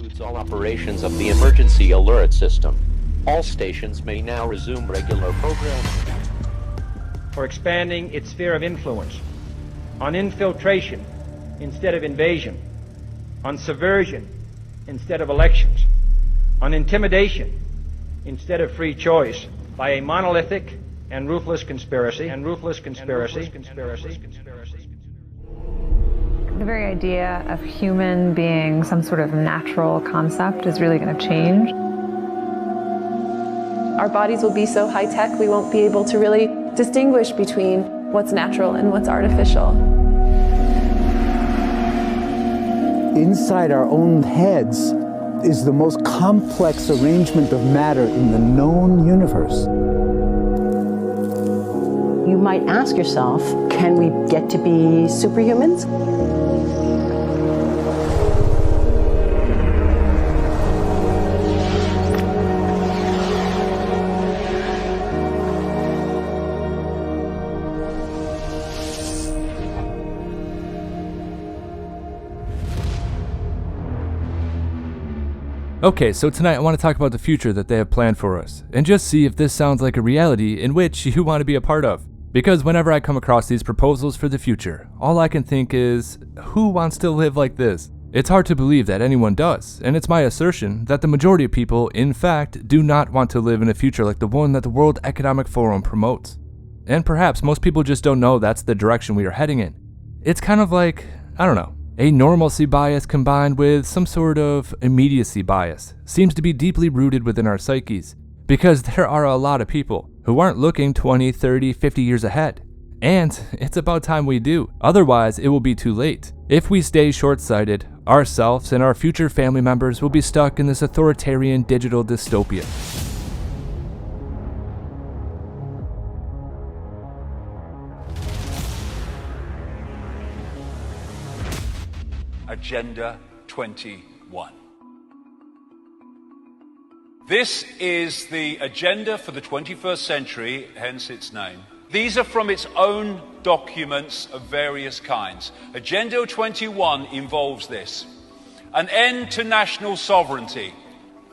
concludes all operations of the emergency alert system. All stations may now resume regular programming. For expanding its sphere of influence, on infiltration instead of invasion, on subversion instead of elections, on intimidation instead of free choice, by a monolithic and ruthless conspiracy. The very idea of human being some sort of natural concept is really going to change. Our bodies will be so high-tech we won't be able to really distinguish between what's natural and what's artificial. Inside our own heads is the most complex arrangement of matter in the known universe. You might ask yourself, can we get to be superhumans? Okay, so tonight I want to talk about the future that they have planned for us, and just see if this sounds like a reality in which you want to be a part of. Because whenever I come across these proposals for the future, all I can think is, who wants to live like this? It's hard to believe that anyone does, and it's my assertion that the majority of people, in fact, do not want to live in a future like the one that the World Economic Forum promotes. And perhaps most people just don't know that's the direction we are heading in. It's kind of like, I don't know, a normalcy bias combined with some sort of immediacy bias seems to be deeply rooted within our psyches, because there are a lot of people who aren't looking 20, 30, 50 years ahead. And it's about time we do, otherwise it will be too late. If we stay short-sighted, ourselves and our future family members will be stuck in this authoritarian digital dystopia. Agenda 21. This is the agenda for the 21st century, hence its name. These are from its own documents of various kinds. Agenda 21 involves this: an end to national sovereignty,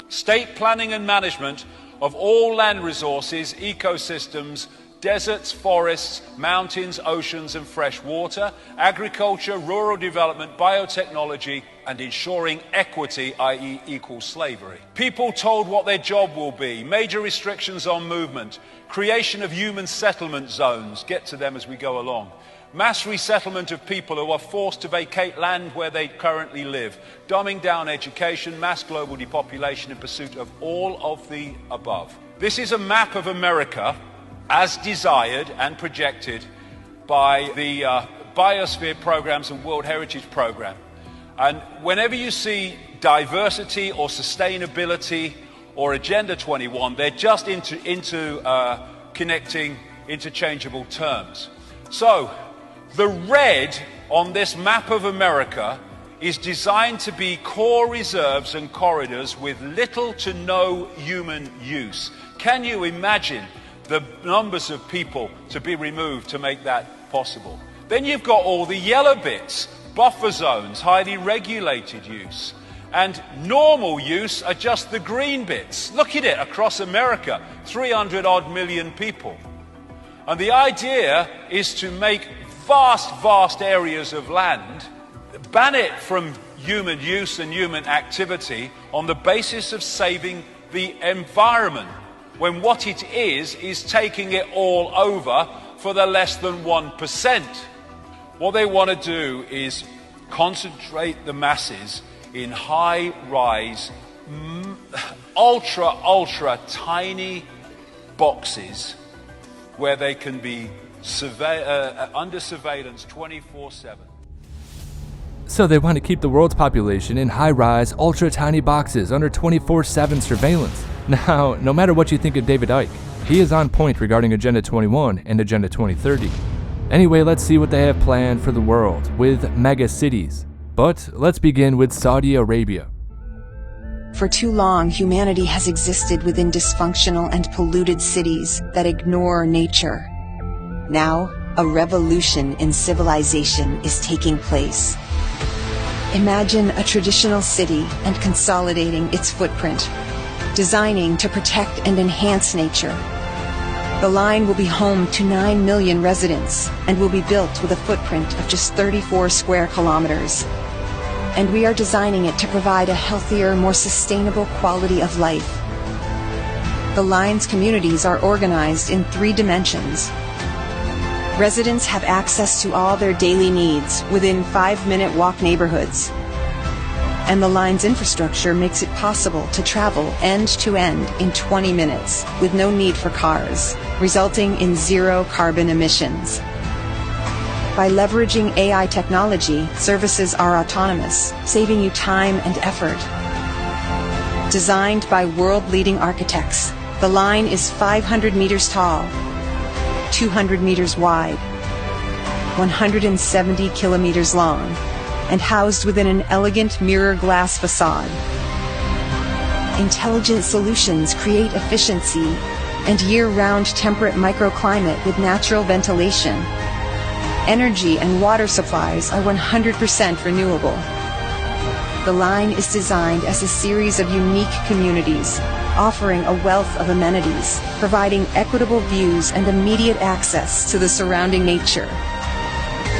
state planning and management of all land resources, ecosystems, deserts, forests, mountains, oceans and fresh water, agriculture, rural development, biotechnology, and ensuring equity, i.e. equal slavery. People told what their job will be, major restrictions on movement, creation of human settlement zones, get to them as we go along, mass resettlement of people who are forced to vacate land where they currently live, dumbing down education, mass global depopulation in pursuit of all of the above. This is a map of America as desired and projected by the Biosphere Programs and World Heritage Program. And whenever you see diversity or sustainability or Agenda 21, they're just into connecting interchangeable terms. So the red on this map of America is designed to be core reserves and corridors with little to no human use. Can you imagine the numbers of people to be removed to make that possible? Then you've got all the yellow bits, buffer zones, highly regulated use. And normal use are just the green bits. Look at it across America, 300 odd million people. And the idea is to make vast areas of land, ban it from human use and human activity on the basis of saving the environment, when what it is taking it all over for the less than 1%. What they want to do is concentrate the masses in high-rise, ultra tiny boxes where they can be under surveillance 24/7. So they want to keep the world's population in high-rise, ultra-tiny boxes under 24/7 surveillance. Now, no matter what you think of David Icke, he is on point regarding Agenda 21 and Agenda 2030. Anyway, let's see what they have planned for the world with Megacities. But let's begin with Saudi Arabia. For too long, humanity has existed within dysfunctional and polluted cities that ignore nature. Now, a revolution in civilization is taking place. Imagine a traditional city and consolidating its footprint, designing to protect and enhance nature. The line will be home to 9 million residents and will be built with a footprint of just 34 square kilometers. And we are designing it to provide a healthier, more sustainable quality of life. The line's communities are organized in 3 dimensions. Residents have access to all their daily needs within 5-minute walk neighborhoods. And the line's infrastructure makes it possible to travel end-to-end in 20 minutes with no need for cars, resulting in 0 carbon emissions. By leveraging AI technology, services are autonomous, saving you time and effort. Designed by world-leading architects, the line is 500 meters tall, 200 meters wide, 170 kilometers long, and housed within an elegant mirror glass facade. Intelligent solutions create efficiency and year-round temperate microclimate with natural ventilation. Energy and water supplies are 100% renewable. The line is designed as a series of unique communities, offering a wealth of amenities, providing equitable views and immediate access to the surrounding nature.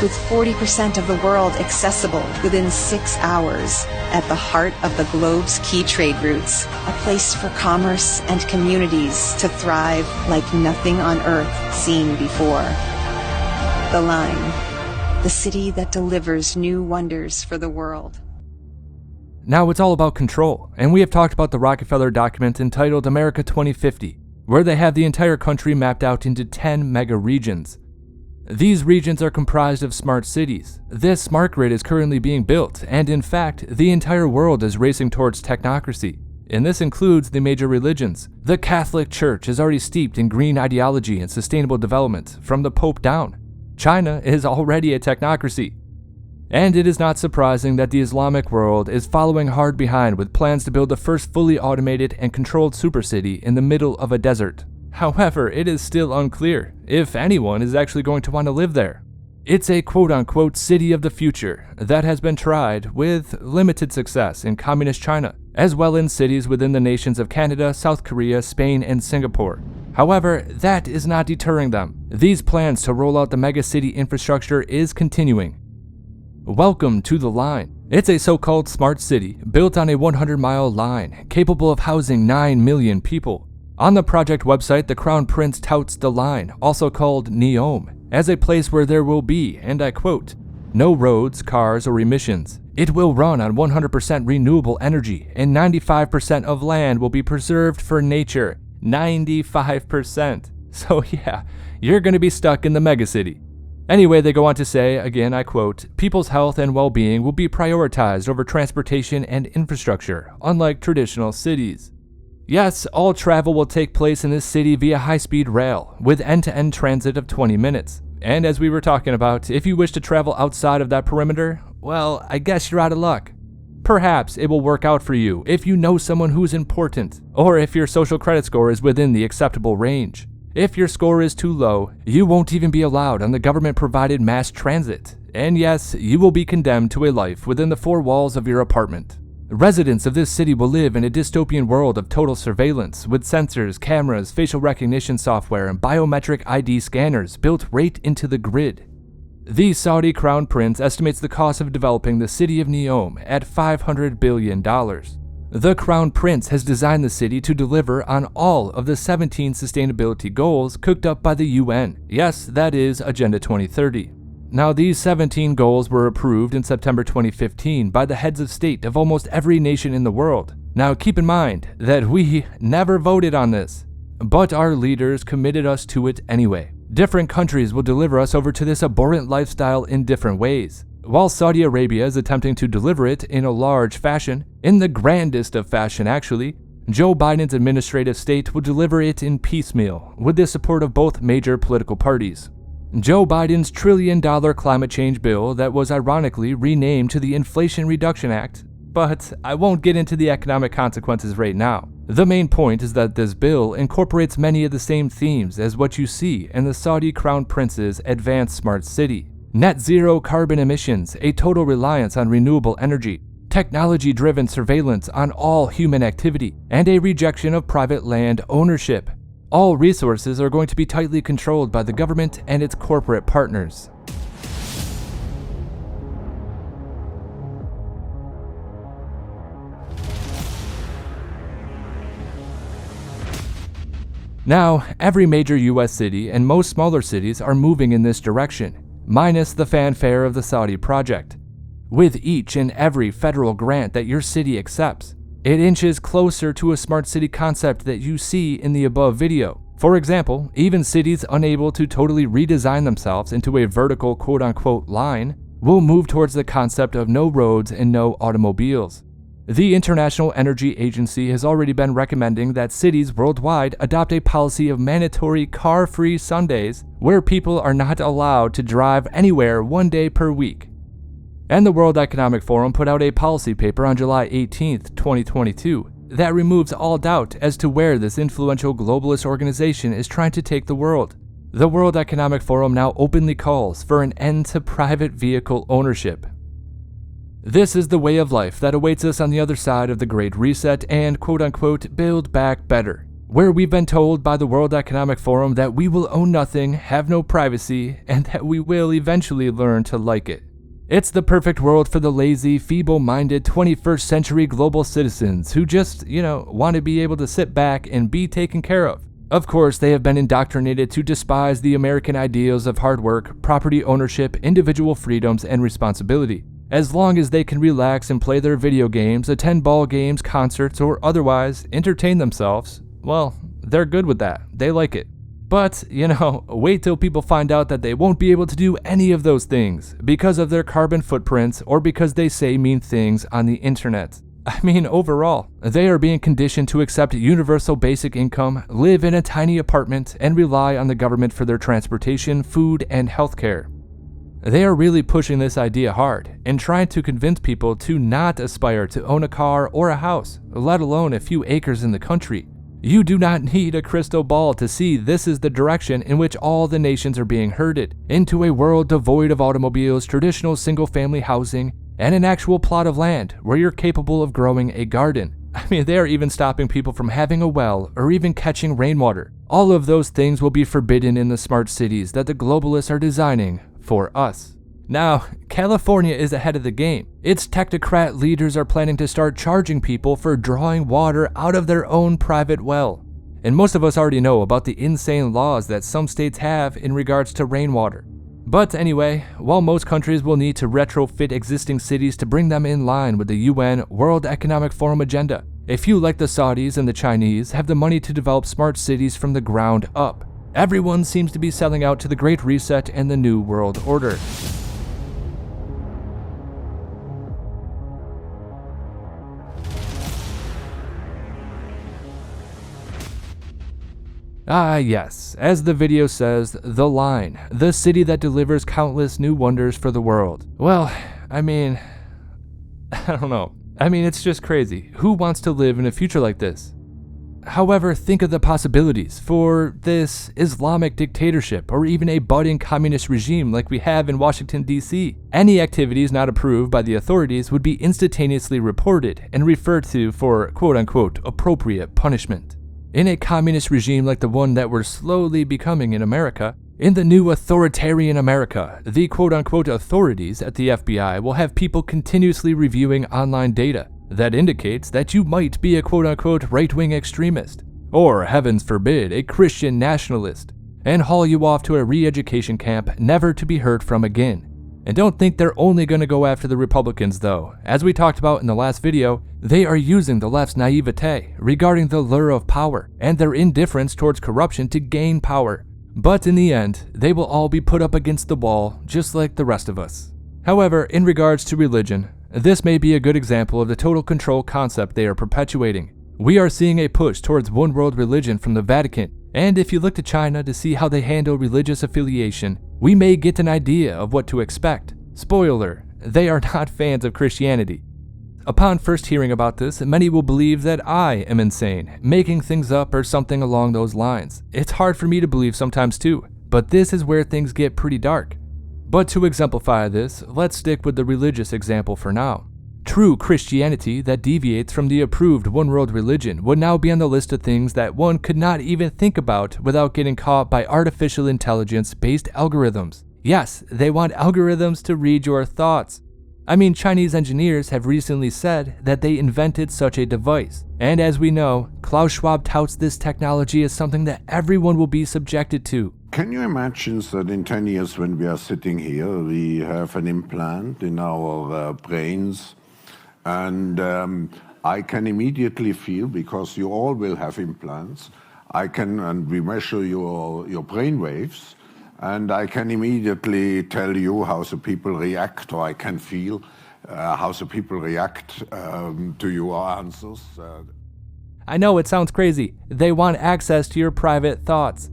With 40% of the world accessible within 6 hours, at the heart of the globe's key trade routes, a place for commerce and communities to thrive like nothing on Earth seen before. The Line, the city that delivers new wonders for the world. Now it's all about control, and we have talked about the Rockefeller document entitled America 2050, where they have the entire country mapped out into 10 mega regions. These regions are comprised of smart cities. This smart grid is currently being built, and in fact, the entire world is racing towards technocracy. And this includes the major religions. The Catholic Church is already steeped in green ideology and sustainable development, from the Pope down. China is already a technocracy. And it is not surprising that the Islamic world is following hard behind with plans to build the first fully automated and controlled supercity in the middle of a desert. However, it is still unclear if anyone is actually going to want to live there. It's a quote-unquote city of the future that has been tried with limited success in communist China, as well in cities within the nations of Canada, South Korea, Spain, and Singapore. However, that is not deterring them. These plans to roll out the megacity infrastructure is continuing. Welcome to the Line. It's a so-called smart city built on a 100-mile line capable of housing 9 million people. On the project website, the Crown Prince touts the Line, also called NEOM, as a place where there will be, and I quote, no roads, cars, or emissions. It will run on 100% renewable energy, and 95% of land will be preserved for nature. 95%. So yeah, you're gonna be stuck in the megacity. Anyway, they go on to say, again I quote, people's health and well-being will be prioritized over transportation and infrastructure, unlike traditional cities. Yes, all travel will take place in this city via high-speed rail, with end-to-end transit of 20 minutes. And as we were talking about, if you wish to travel outside of that perimeter, well, I guess you're out of luck. Perhaps it will work out for you if you know someone who's important, or if your social credit score is within the acceptable range. If your score is too low, you won't even be allowed on the government-provided mass transit. And yes, you will be condemned to a life within the 4 walls of your apartment. Residents of this city will live in a dystopian world of total surveillance, with sensors, cameras, facial recognition software, and biometric ID scanners built right into the grid. The Saudi Crown Prince estimates the cost of developing the city of NEOM at $500 billion. The Crown Prince has designed the city to deliver on all of the 17 sustainability goals cooked up by the UN. Yes, that is Agenda 2030. Now, these 17 goals were approved in September 2015 by the heads of state of almost every nation in the world. Now, keep in mind that we never voted on this, but our leaders committed us to it anyway. Different countries will deliver us over to this abhorrent lifestyle in different ways. While Saudi Arabia is attempting to deliver it in a large fashion, in the grandest of fashion actually, Joe Biden's administrative state will deliver it in piecemeal, with the support of both major political parties. Joe Biden's $1 trillion climate change bill that was ironically renamed to the Inflation Reduction Act, but I won't get into the economic consequences right now. The main point is that this bill incorporates many of the same themes as what you see in the Saudi Crown Prince's Advanced Smart City. net zero carbon emissions, a total reliance on renewable energy, technology-driven surveillance on all human activity, and a rejection of private land ownership. All resources are going to be tightly controlled by the government and its corporate partners. Now, every major US city and most smaller cities are moving in this direction, minus the fanfare of the Saudi project. With each and every federal grant that your city accepts, it inches closer to a smart city concept that you see in the above video. For example, even cities unable to totally redesign themselves into a vertical quote-unquote line will move towards the concept of no roads and no automobiles. The International Energy Agency has already been recommending that cities worldwide adopt a policy of mandatory car-free Sundays where people are not allowed to drive anywhere 1 day per week. And the World Economic Forum put out a policy paper on July 18, 2022, that removes all doubt as to where this influential globalist organization is trying to take the world. The World Economic Forum now openly calls for an end to private vehicle ownership. This is the way of life that awaits us on the other side of the Great Reset and quote-unquote build back better, where we've been told by the World Economic Forum that we will own nothing, have no privacy, and that we will eventually learn to like it. It's the perfect world for the lazy, feeble-minded 21st century global citizens who just, want to be able to sit back and be taken care of. Of course, they have been indoctrinated to despise the American ideals of hard work, property ownership, individual freedoms, and responsibility. As long as they can relax and play their video games, attend ball games, concerts, or otherwise entertain themselves, well, they're good with that. They like it. But, wait till people find out that they won't be able to do any of those things because of their carbon footprints or because they say mean things on the internet. I mean, overall, they are being conditioned to accept universal basic income, live in a tiny apartment, and rely on the government for their transportation, food, and healthcare. They are really pushing this idea hard and trying to convince people to not aspire to own a car or a house, let alone a few acres in the country. You do not need a crystal ball to see this is the direction in which all the nations are being herded, into a world devoid of automobiles, traditional single-family housing, and an actual plot of land where you're capable of growing a garden. I mean, they are even stopping people from having a well or even catching rainwater. All of those things will be forbidden in the smart cities that the globalists are designing for us. Now, California is ahead of the game. Its technocrat leaders are planning to start charging people for drawing water out of their own private well. And most of us already know about the insane laws that some states have in regards to rainwater. But anyway, while most countries will need to retrofit existing cities to bring them in line with the UN World Economic Forum agenda, a few like the Saudis and the Chinese have the money to develop smart cities from the ground up. Everyone seems to be selling out to the Great Reset and the New World Order. Ah yes, as the video says, the line, the city that delivers countless new wonders for the world. Well, I don't know. It's just crazy. Who wants to live in a future like this? However, think of the possibilities for this Islamic dictatorship or even a budding communist regime like we have in Washington, D.C. Any activities not approved by the authorities would be instantaneously reported and referred to for quote-unquote appropriate punishment. In a communist regime like the one that we're slowly becoming in America, in the new authoritarian America, the quote-unquote authorities at the FBI will have people continuously reviewing online data that indicates that you might be a quote-unquote right-wing extremist, or heavens forbid, a Christian nationalist, and haul you off to a re-education camp never to be heard from again. And don't think they're only going to go after the Republicans though. As we talked about in the last video, they are using the left's naivete regarding the lure of power and their indifference towards corruption to gain power. But in the end, they will all be put up against the wall just like the rest of us. However, in regards to religion, this may be a good example of the total control concept they are perpetuating. We are seeing a push towards one world religion from the Vatican, and if you look to China to see how they handle religious affiliation, we may get an idea of what to expect. Spoiler, they are not fans of Christianity. Upon first hearing about this, many will believe that I am insane, making things up or something along those lines. It's hard for me to believe sometimes too, but this is where things get pretty dark. But to exemplify this, let's stick with the religious example for now. True Christianity that deviates from the approved one-world religion would now be on the list of things that one could not even think about without getting caught by artificial intelligence-based algorithms. Yes, they want algorithms to read your thoughts. I mean, Chinese engineers have recently said that they invented such a device. And as we know, Klaus Schwab touts this technology as something that everyone will be subjected to. Can you imagine that in 10 years when we are sitting here, we have an implant in our brains, and I can immediately feel, because you all will have implants, and we measure your brain waves, and I can immediately tell you how the people react, or I can feel how the people react to your answers. I know it sounds crazy. They want access to your private thoughts.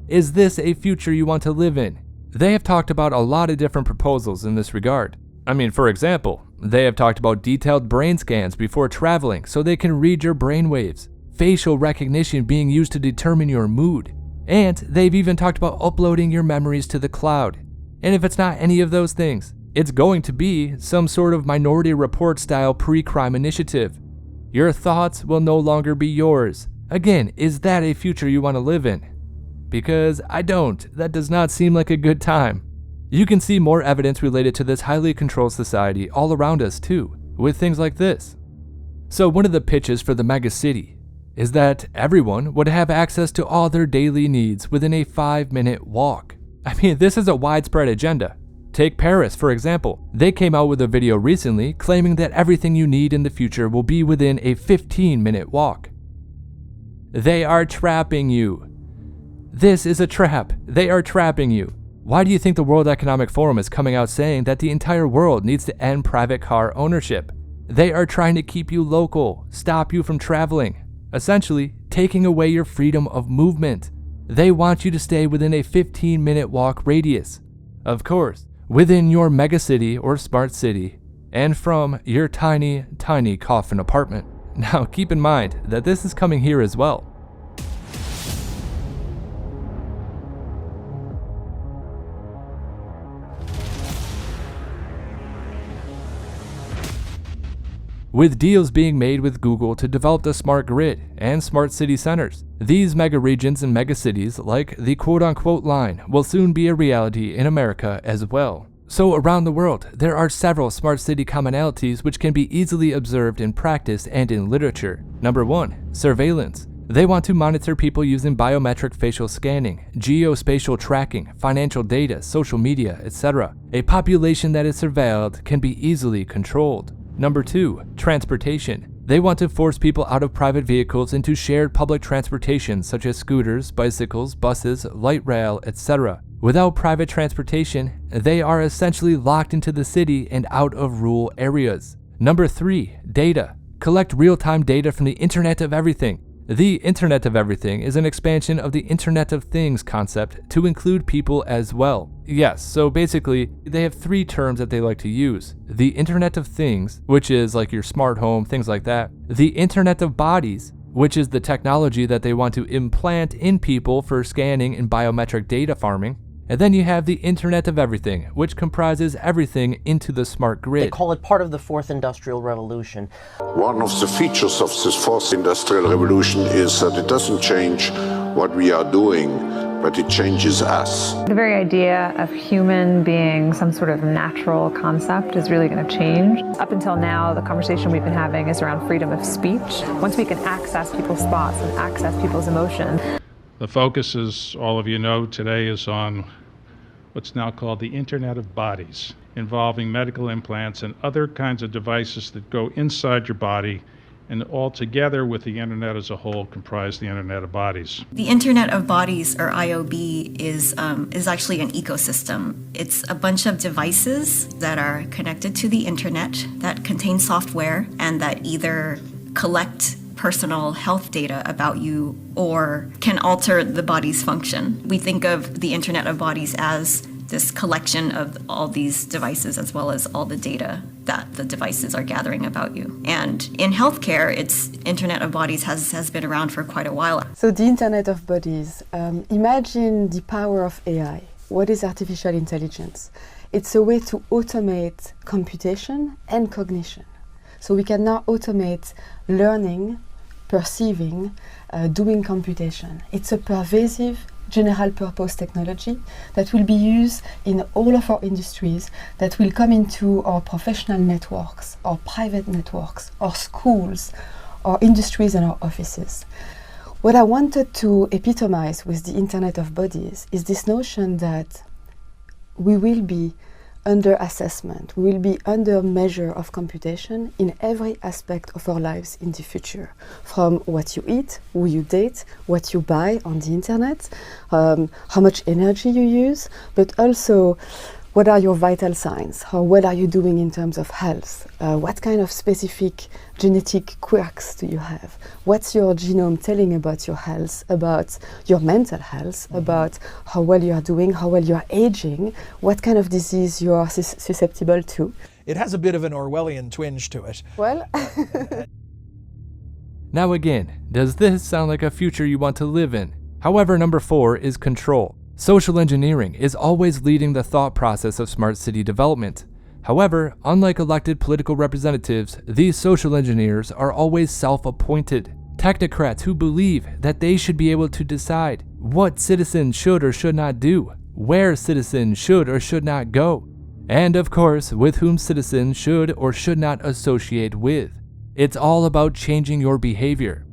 Is this a future you want to live in? They have talked about a lot of different proposals in this regard. I mean, for example, they have talked about detailed brain scans before traveling so they can read your brain waves, facial recognition being used to determine your mood, and they've even talked about uploading your memories to the cloud. And if it's not any of those things, it's going to be some sort of Minority Report style pre-crime initiative. Your thoughts will no longer be yours. Again, is that a future you want to live in? Because I don't. That does not seem like a good time. You can see more evidence related to this highly controlled society all around us too, with things like this. So one of the pitches for the Megacity is that everyone would have access to all their daily needs within a 5-minute walk. I mean, this is a widespread agenda. Take Paris, for example. They came out with a video recently claiming that everything you need in the future will be within a 15-minute walk. They are trapping you. This is a trap. They are trapping you. Why do you think the World Economic Forum is coming out saying that the entire world needs to end private car ownership? They are trying to keep you local, stop you from traveling, essentially taking away your freedom of movement. They want you to stay within a 15-minute walk radius. Of course, within your megacity or smart city, and from your tiny, tiny coffin apartment. Now keep in mind that this is coming here as well. With deals being made with Google to develop the smart grid and smart city centers, these mega regions and megacities, like the quote-unquote line, will soon be a reality in America as well. So around the world, there are several smart city commonalities which can be easily observed in practice and in literature. Number 1, surveillance. They want to monitor people using biometric facial scanning, geospatial tracking, financial data, social media, etc. A population that is surveilled can be easily controlled. Number 2, transportation. They want to force people out of private vehicles into shared public transportation such as scooters, bicycles, buses, light rail, etc. Without private transportation, they are essentially locked into the city and out of rural areas. Number 3, data. Collect real-time data from the Internet of Everything. The Internet of Everything is an expansion of the Internet of Things concept to include people as well. Yes, so basically, they have 3 terms that they like to use. The Internet of Things, which is like your smart home, things like that. The Internet of Bodies, which is the technology that they want to implant in people for scanning and biometric data farming. And then you have the Internet of Everything, which comprises everything into the smart grid. They call it part of the 4th Industrial Revolution. One of the features of this 4th Industrial Revolution is that it doesn't change what we are doing, but it changes us. The very idea of human being some sort of natural concept is really going to change. Up until now, the conversation we've been having is around freedom of speech. Once we can access people's thoughts and access people's emotions. The focus, as all of you know, today is on what's now called the Internet of Bodies, involving medical implants and other kinds of devices that go inside your body and all together with the Internet as a whole comprise the Internet of Bodies. The Internet of Bodies, or IOB, is actually an ecosystem. It's a bunch of devices that are connected to the Internet that contain software and that either collect personal health data about you or can alter the body's function. We think of the Internet of Bodies as this collection of all these devices as well as all the data that the devices are gathering about you. And in healthcare, Internet of Bodies has been around for quite a while. So the Internet of Bodies, imagine the power of AI. What is artificial intelligence? It's a way to automate computation and cognition. So we can now automate learning, perceiving, doing computation. It's a pervasive general purpose technology that will be used in all of our industries, that will come into our professional networks, our private networks, our schools, our industries and our offices. What I wanted to epitomize with the Internet of Bodies is this notion that we will be under assessment, we will be under measure of computation in every aspect of our lives in the future. From what you eat, who you date, what you buy on the internet, how much energy you use, but also what are your vital signs? How well are you doing in terms of health? What kind of specific genetic quirks do you have? What's your genome telling about your health, about your mental health, about how well you are doing, how well you are aging, what kind of disease you are susceptible to? It has a bit of an Orwellian twinge to it. Well, now again, does this sound like a future you want to live in? However, number 4 is control. Social engineering is always leading the thought process of smart city development. However, unlike elected political representatives, these social engineers are always self-appointed. Technocrats who believe that they should be able to decide what citizens should or should not do, where citizens should or should not go, and of course, with whom citizens should or should not associate with. It's all about changing your behavior.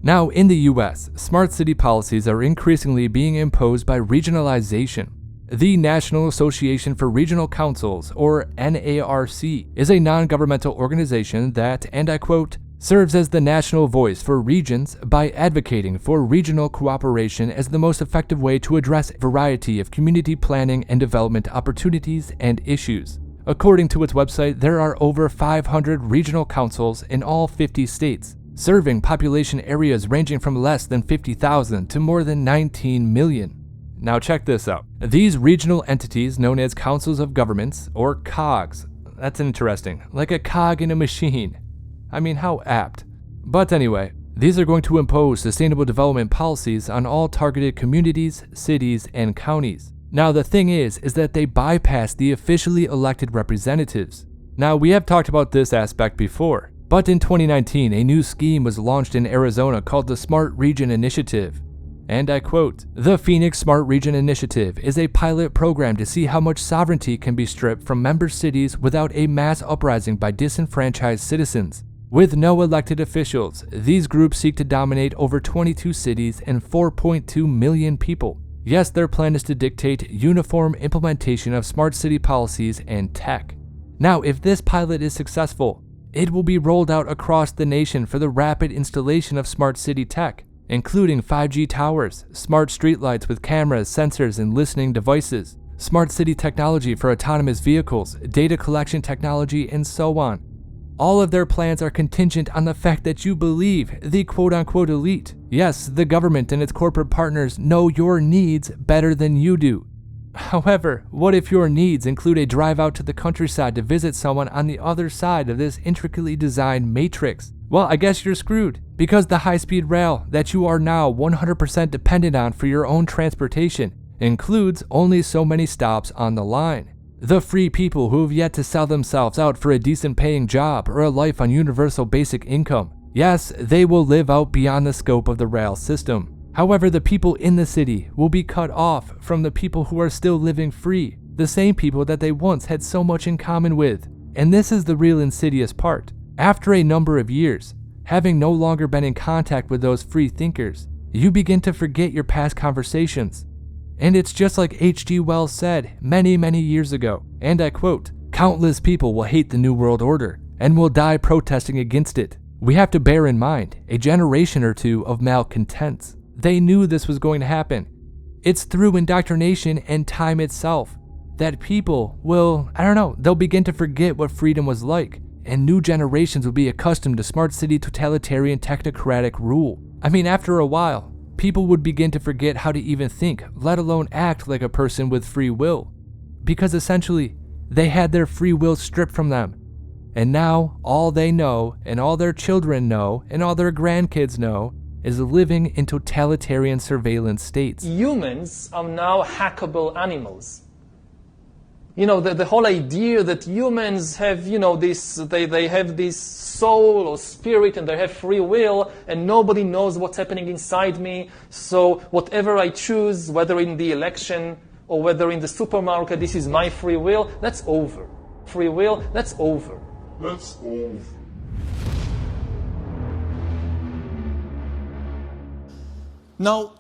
Now, in the US, smart city policies are increasingly being imposed by regionalization. The National Association for Regional Councils, or NARC, is a non-governmental organization that, and I quote, serves as the national voice for regions by advocating for regional cooperation as the most effective way to address a variety of community planning and development opportunities and issues. According to its website, there are over 500 regional councils in all 50 states, serving population areas ranging from less than 50,000 to more than 19 million. Now check this out. These regional entities, known as councils of governments, or COGs, that's interesting, like a cog in a machine. I mean, how apt. But anyway, these are going to impose sustainable development policies on all targeted communities, cities, and counties. Now the thing is that they bypass the officially elected representatives. Now we have talked about this aspect before. But in 2019, a new scheme was launched in Arizona called the Smart Region Initiative. And I quote, "The Phoenix Smart Region Initiative is a pilot program to see how much sovereignty can be stripped from member cities without a mass uprising by disenfranchised citizens. With no elected officials, these groups seek to dominate over 22 cities and 4.2 million people. Yes, their plan is to dictate uniform implementation of smart city policies and tech. Now, if this pilot is successful, it will be rolled out across the nation for the rapid installation of smart city tech, including 5G towers, smart streetlights with cameras, sensors, and listening devices, smart city technology for autonomous vehicles, data collection technology, and so on. All of their plans are contingent on the fact that you believe the quote-unquote elite, yes, the government and its corporate partners, know your needs better than you do. However, what if your needs include a drive out to the countryside to visit someone on the other side of this intricately designed matrix? Well, I guess you're screwed, because the high-speed rail that you are now 100% dependent on for your own transportation includes only so many stops on the line. The free people who have yet to sell themselves out for a decent paying job or a life on universal basic income, yes, they will live out beyond the scope of the rail system. However, the people in the city will be cut off from the people who are still living free, the same people that they once had so much in common with. And this is the real insidious part. After a number of years, having no longer been in contact with those free thinkers, you begin to forget your past conversations. And it's just like H.G. Wells said many, many years ago, and I quote, "Countless people will hate the New World Order and will die protesting against it. We have to bear in mind a generation or two of malcontents. They knew this was going to happen. It's through indoctrination and time itself that people will, they'll begin to forget what freedom was like, and new generations will be accustomed to smart city totalitarian technocratic rule. I mean, after a while, people would begin to forget how to even think, let alone act like a person with free will, because essentially, they had their free will stripped from them. And now, all they know, and all their children know, and all their grandkids know, is living in totalitarian surveillance states." Humans are now hackable animals. You know, the whole idea that humans have, you know, this, they have this soul or spirit and they have free will and nobody knows what's happening inside me. So whatever I choose, whether in the election or whether in the supermarket, this is my free will, that's over. Free will, that's over. That's over. Now,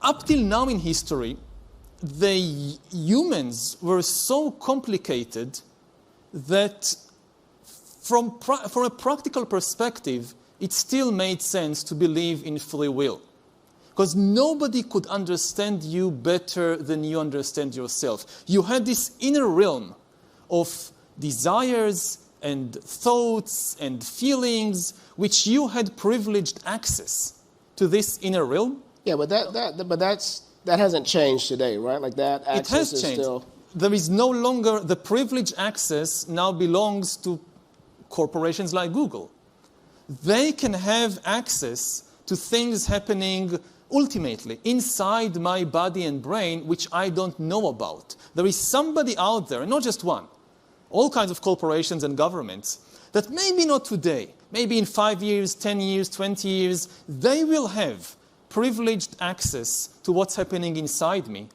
up till now in history, the humans were so complicated that from a practical perspective, it still made sense to believe in free will. Because nobody could understand you better than you understand yourself. You had this inner realm of desires and thoughts and feelings, which you had privileged access to this inner realm. Yeah, but that hasn't changed today, right? Like that access is still... There is no longer... The privileged access now belongs to corporations like Google. They can have access to things happening ultimately inside my body and brain, which I don't know about. There is somebody out there, and not just one, all kinds of corporations and governments, that maybe not today, maybe in 5 years, 10 years, 20 years, they will have privileged access to what's happening inside me,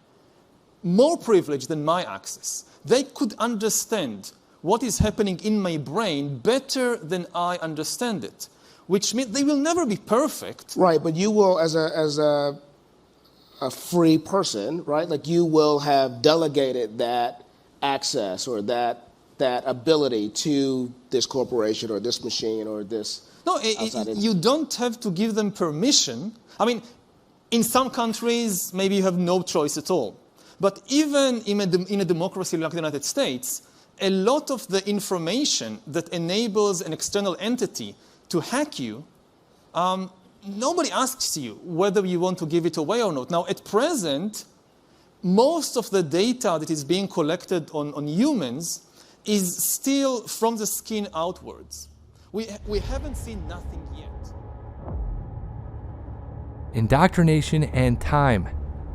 more privileged than my access. They could understand what is happening in my brain better than I understand it, which means they will never be perfect. Right, but you will, as a free person, right? Like you will have delegated that access or that ability to this corporation or this machine or this. No, you don't have to give them permission. I mean, in some countries, maybe you have no choice at all. But even in a democracy like the United States, a lot of the information that enables an external entity to hack you, nobody asks you whether you want to give it away or not. Now, at present, most of the data that is being collected on humans is still from the skin outwards. We haven't seen nothing yet. Indoctrination and time.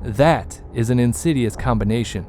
That is an insidious combination.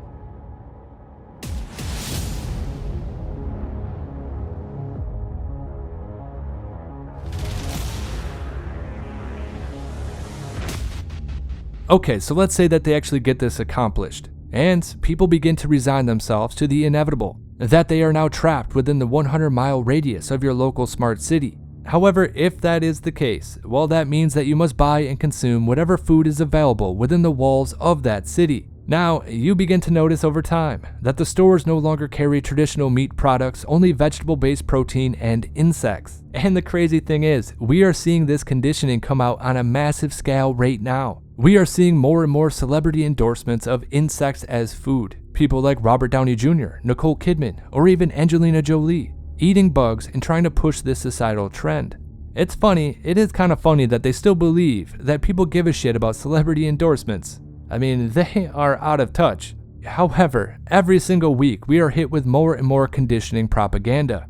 Okay, so let's say that they actually get this accomplished, and people begin to resign themselves to the inevitable, that they are now trapped within the 100-mile radius of your local smart city. However, if that is the case, well, that means that you must buy and consume whatever food is available within the walls of that city. Now, you begin to notice over time that the stores no longer carry traditional meat products, only vegetable-based protein and insects. And the crazy thing is, we are seeing this conditioning come out on a massive scale right now. We are seeing more and more celebrity endorsements of insects as food. People like Robert Downey Jr., Nicole Kidman, or even Angelina Jolie, eating bugs and trying to push this societal trend. It's funny, it is kind of funny that they still believe that people give a shit about celebrity endorsements. I mean, they are out of touch. However, every single week we are hit with more and more conditioning propaganda.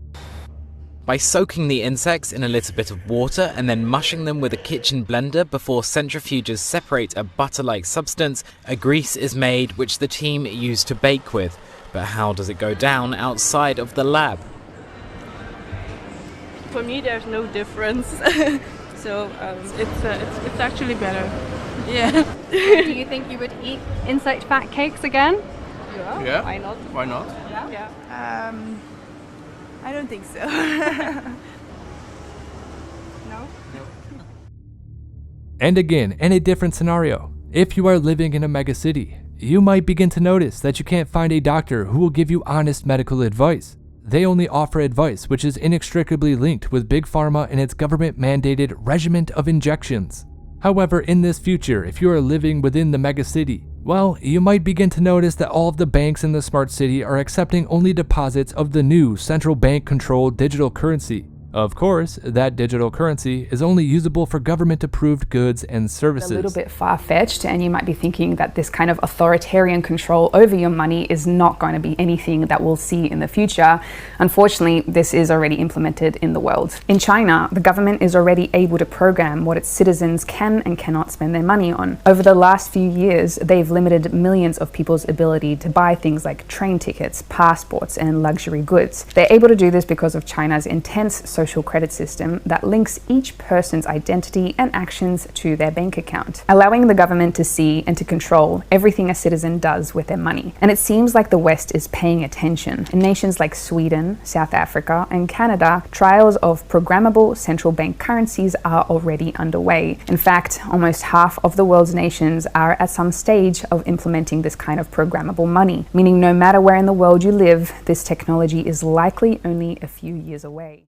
By soaking the insects in a little bit of water and then mushing them with a kitchen blender before centrifuges separate a butter-like substance, a grease is made which the team use to bake with. But how does it go down outside of the lab? For me, there's no difference. So it's actually better. Yeah. Do you think you would eat insect fat cakes again? Yeah. Why not? Why not? Yeah. I don't think so. No? And again, in a different scenario, if you are living in a megacity, you might begin to notice that you can't find a doctor who will give you honest medical advice. They only offer advice which is inextricably linked with Big Pharma and its government-mandated regimen of injections. However, in this future, if you are living within the megacity, well, you might begin to notice that all of the banks in the smart city are accepting only deposits of the new central bank-controlled digital currency. Of course, that digital currency is only usable for government-approved goods and services. A little bit far-fetched, and you might be thinking that this kind of authoritarian control over your money is not going to be anything that we'll see in the future. Unfortunately, this is already implemented in the world. In China, the government is already able to program what its citizens can and cannot spend their money on. Over the last few years, they've limited millions of people's ability to buy things like train tickets, passports, and luxury goods. They're able to do this because of China's intense social credit system that links each person's identity and actions to their bank account, allowing the government to see and to control everything a citizen does with their money. And it seems like the West is paying attention. In nations like Sweden, South Africa, and Canada, trials of programmable central bank currencies are already underway. In fact, almost half of the world's nations are at some stage of implementing this kind of programmable money, meaning no matter where in the world you live, this technology is likely only a few years away.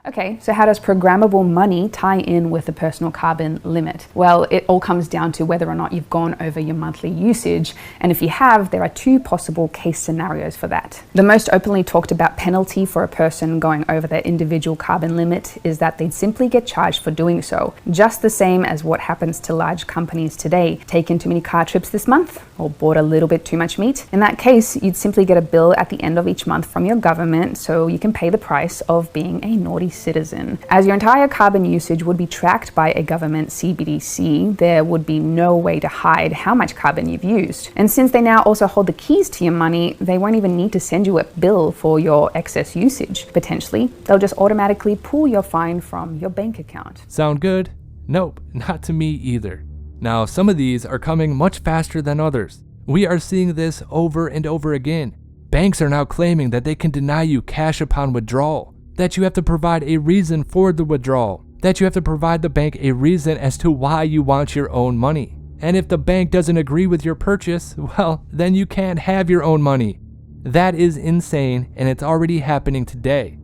Okay, so how does programmable money tie in with the personal carbon limit? Well, it all comes down to whether or not you've gone over your monthly usage. And if you have, there are two possible case scenarios for that. The most openly talked about penalty for a person going over their individual carbon limit is that they'd simply get charged for doing so, just the same as what happens to large companies today. Taken too many car trips this month, or bought a little bit too much meat? In that case, you'd simply get a bill at the end of each month from your government, so you can pay the price of being a naughty citizen. As your entire carbon usage would be tracked by a government CBDC, there would be no way to hide how much carbon you've used. And since they now also hold the keys to your money, they won't even need to send you a bill for your excess usage. Potentially, they'll just automatically pull your fine from your bank account. Sound good? Nope, not to me either. Now, some of these are coming much faster than others. We are seeing this over and over again. Banks are now claiming that they can deny you cash upon withdrawal, that you have to provide a reason for the withdrawal, that you have to provide the bank a reason as to why you want your own money. And if the bank doesn't agree with your purchase, well, then you can't have your own money. That is insane, and it's already happening today.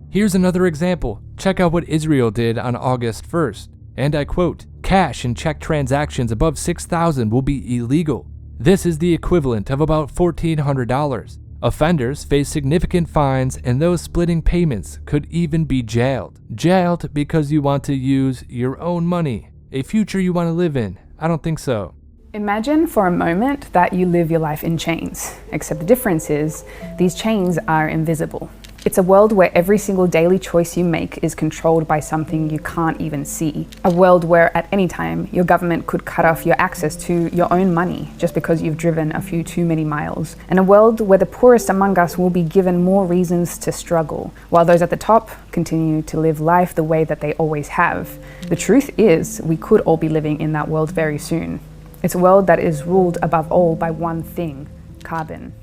Here's another example. Check out what Israel did on August 1st. And I quote, "Cash and check transactions above $6,000 will be illegal. This is the equivalent of about $1,400. Offenders face significant fines, and those splitting payments could even be jailed. Jailed because you want to use your own money. A future you want to live in? I don't think so." Imagine for a moment that you live your life in chains, except the difference is these chains are invisible. It's a world where every single daily choice you make is controlled by something you can't even see. A world where at any time your government could cut off your access to your own money just because you've driven a few too many miles. And a world where the poorest among us will be given more reasons to struggle, while those at the top continue to live life the way that they always have. The truth is, we could all be living in that world very soon. It's a world that is ruled above all by one thing: carbon.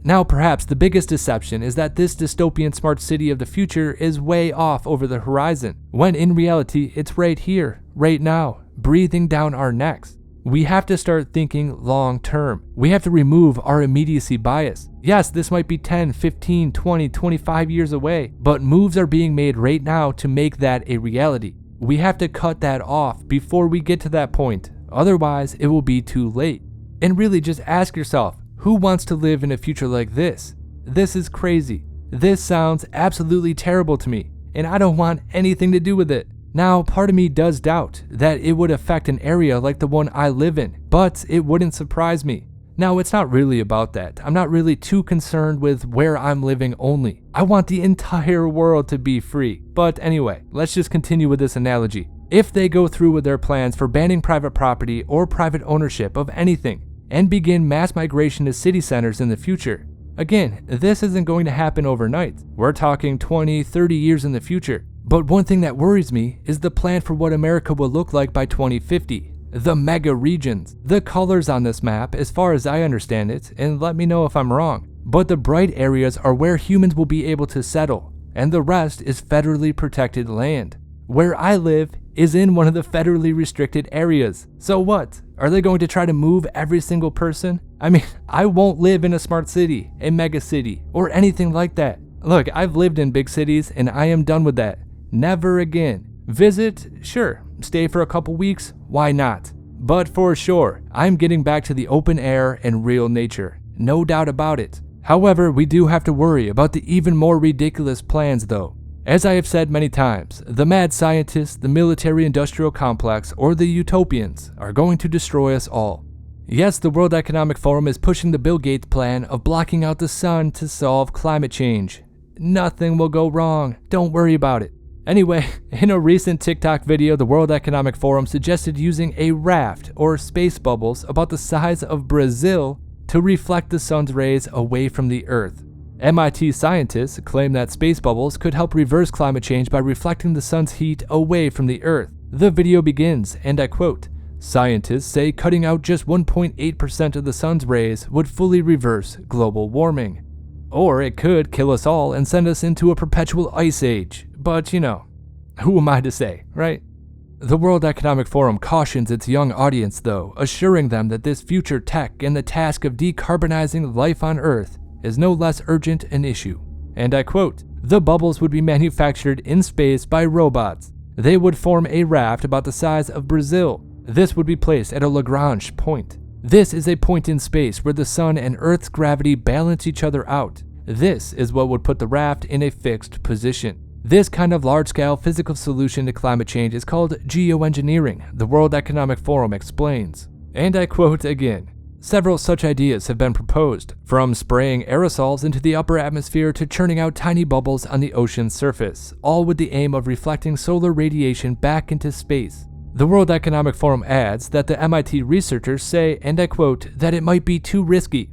Now, perhaps the biggest deception is that this dystopian smart city of the future is way off over the horizon, when in reality, it's right here, right now, breathing down our necks. We have to start thinking long term. We have to remove our immediacy bias. Yes, this might be 10, 15, 20, 25 years away, but moves are being made right now to make that a reality. We have to cut that off before we get to that point. Otherwise, it will be too late. And really just ask yourself, who wants to live in a future like this? This is crazy. This sounds absolutely terrible to me, and I don't want anything to do with it. Now, part of me does doubt that it would affect an area like the one I live in, but it wouldn't surprise me. Now, it's not really about that. I'm not really too concerned with where I'm living only. I want the entire world to be free. But anyway, let's just continue with this analogy. If they go through with their plans for banning private property or private ownership of anything, and begin mass migration to city centers in the future. Again, this isn't going to happen overnight. We're talking 20, 30 years in the future. But one thing that worries me is the plan for what America will look like by 2050. The mega regions. The colors on this map, as far as I understand it, and let me know if I'm wrong, but the bright areas are where humans will be able to settle, and the rest is federally protected land. Where I live is in one of the federally restricted areas. So what? Are they going to try to move every single person? I mean, I won't live in a smart city, a mega city, or anything like that. Look, I've lived in big cities and I am done with that. Never again. Visit? Sure. Stay for a couple weeks? Why not? But for sure, I'm getting back to the open air and real nature. No doubt about it. However, we do have to worry about the even more ridiculous plans though. As I have said many times, the mad scientists, the military-industrial complex, or the utopians are going to destroy us all. Yes, the World Economic Forum is pushing the Bill Gates plan of blocking out the sun to solve climate change. Nothing will go wrong. Don't worry about it. Anyway, in a recent TikTok video, the World Economic Forum suggested using a raft or space bubbles about the size of Brazil to reflect the sun's rays away from the Earth. MIT scientists claim that space bubbles could help reverse climate change by reflecting the sun's heat away from the Earth. The video begins, and I quote, "Scientists say cutting out just 1.8% of the sun's rays would fully reverse global warming. Or it could kill us all and send us into a perpetual ice age. But you know, who am I to say, right?" The World Economic Forum cautions its young audience though, assuring them that this future tech and the task of decarbonizing life on Earth is no less urgent an issue. And I quote, "The bubbles would be manufactured in space by robots. They would form a raft about the size of Brazil. This would be placed at a Lagrange point. This is a point in space where the sun and Earth's gravity balance each other out. This is what would put the raft in a fixed position. This kind of large-scale physical solution to climate change is called geoengineering," the World Economic Forum explains. And I quote again, "Several such ideas have been proposed, from spraying aerosols into the upper atmosphere to churning out tiny bubbles on the ocean's surface, all with the aim of reflecting solar radiation back into space." The World Economic Forum adds that the MIT researchers say, and I quote, that it might be too risky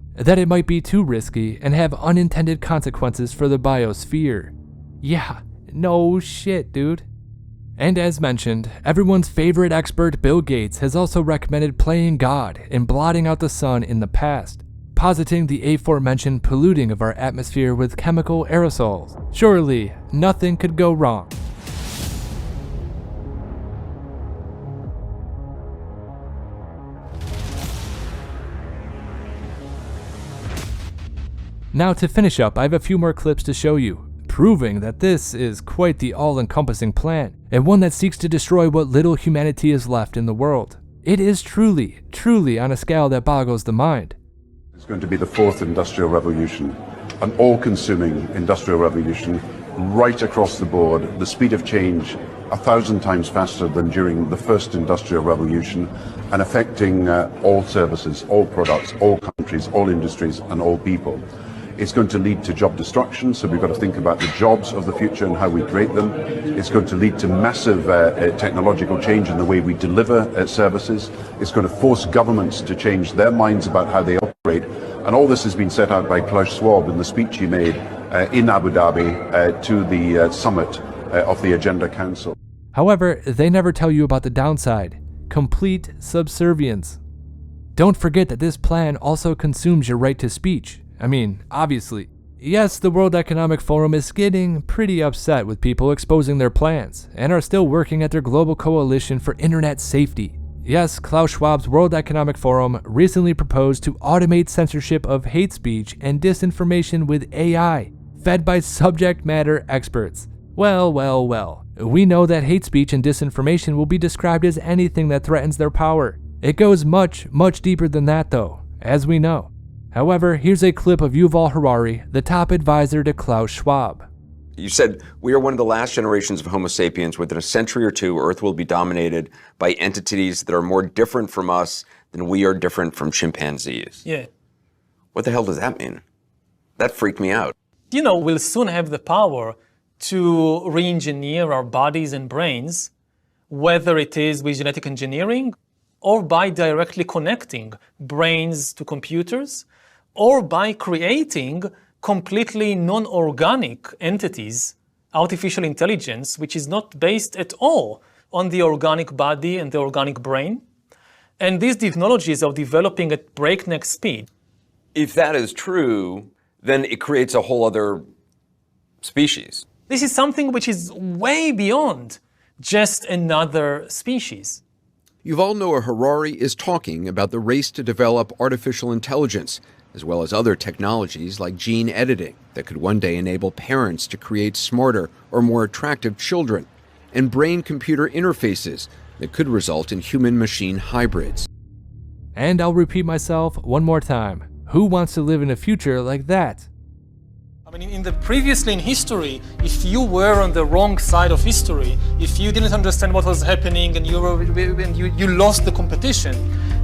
and have unintended consequences for the biosphere. Yeah, no shit, dude. And as mentioned, everyone's favorite expert Bill Gates has also recommended playing God and blotting out the sun in the past, positing the aforementioned polluting of our atmosphere with chemical aerosols. Surely, nothing could go wrong. Now to finish up, I have a few more clips to show you, proving that this is quite the all-encompassing plan, and one that seeks to destroy what little humanity is left in the world. It is truly, truly on a scale that boggles the mind. It's going to be the fourth industrial revolution, an all-consuming industrial revolution, right across the board, the speed of change 1,000 times faster than during the first industrial revolution, and affecting all services, all products, all countries, all industries, and all people. It's going to lead to job destruction, so we've got to think about the jobs of the future and how we create them. It's going to lead to massive technological change in the way we deliver services. It's going to force governments to change their minds about how they operate. And all this has been set out by Klaus Schwab in the speech he made in Abu Dhabi to the summit of the Agenda Council. However, they never tell you about the downside: complete subservience. Don't forget that this plan also consumes your right to speech. I mean, obviously. Yes, the World Economic Forum is getting pretty upset with people exposing their plans, and are still working at their global coalition for internet safety. Yes, Klaus Schwab's World Economic Forum recently proposed to automate censorship of hate speech and disinformation with AI, fed by subject matter experts. Well, well, well. We know that hate speech and disinformation will be described as anything that threatens their power. It goes much, much deeper than that though, as we know. However, here's a clip of Yuval Harari, the top advisor to Klaus Schwab. You said, "We are one of the last generations of Homo sapiens. Within a century or two, Earth will be dominated by entities that are more different from us than we are different from chimpanzees." Yeah. What the hell does that mean? That freaked me out. You know, we'll soon have the power to re-engineer our bodies and brains, whether it is with genetic engineering or by directly connecting brains to computers, or by creating completely non-organic entities, artificial intelligence, which is not based at all on the organic body and the organic brain. And these technologies are developing at breakneck speed. If that is true, then it creates a whole other species. This is something which is way beyond just another species. Yuval Noah Harari is talking about the race to develop artificial intelligence, as well as other technologies like gene editing that could one day enable parents to create smarter or more attractive children, and brain-computer interfaces that could result in human-machine hybrids. And I'll repeat myself one more time. Who wants to live in a future like that? I mean, previously in history, if you were on the wrong side of history, if you didn't understand what was happening and you lost the competition,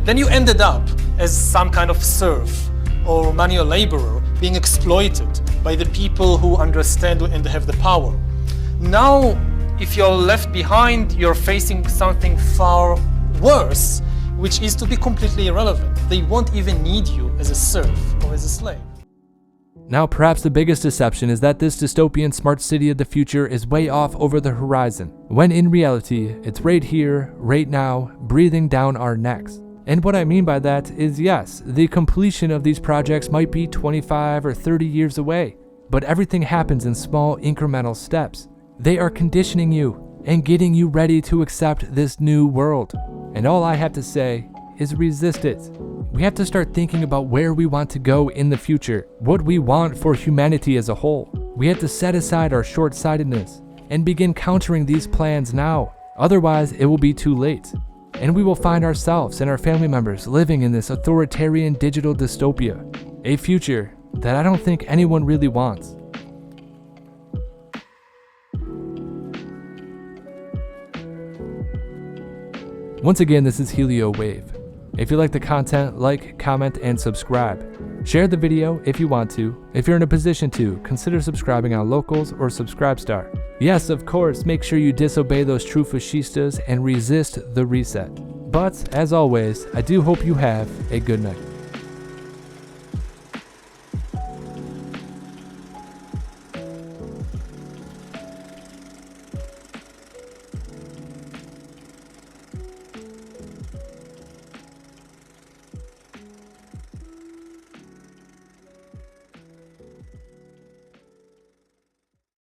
then you ended up as some kind of serf or manual laborer being exploited by the people who understand and have the power. Now, if you're left behind, you're facing something far worse, which is to be completely irrelevant. They won't even need you as a serf or as a slave. Now, perhaps the biggest deception is that this dystopian smart city of the future is way off over the horizon, when in reality, it's right here, right now, breathing down our necks. And what I mean by that is, yes, the completion of these projects might be 25 or 30 years away, but everything happens in small incremental steps. They are conditioning you and getting you ready to accept this new world. And all I have to say is resist it. We have to start thinking about where we want to go in the future, what we want for humanity as a whole. We have to set aside our short-sightedness and begin countering these plans now. Otherwise, it will be too late. And we will find ourselves and our family members living in this authoritarian digital dystopia, a future that I don't think anyone really wants. Once again, this is HelioWave. If you like the content, like, comment, and subscribe. Share the video if you want to. If you're in a position to, consider subscribing on Locals or Subscribestar. Yes, of course, make sure you disobey those true fascistas and resist the reset. But, as always, I do hope you have a good night.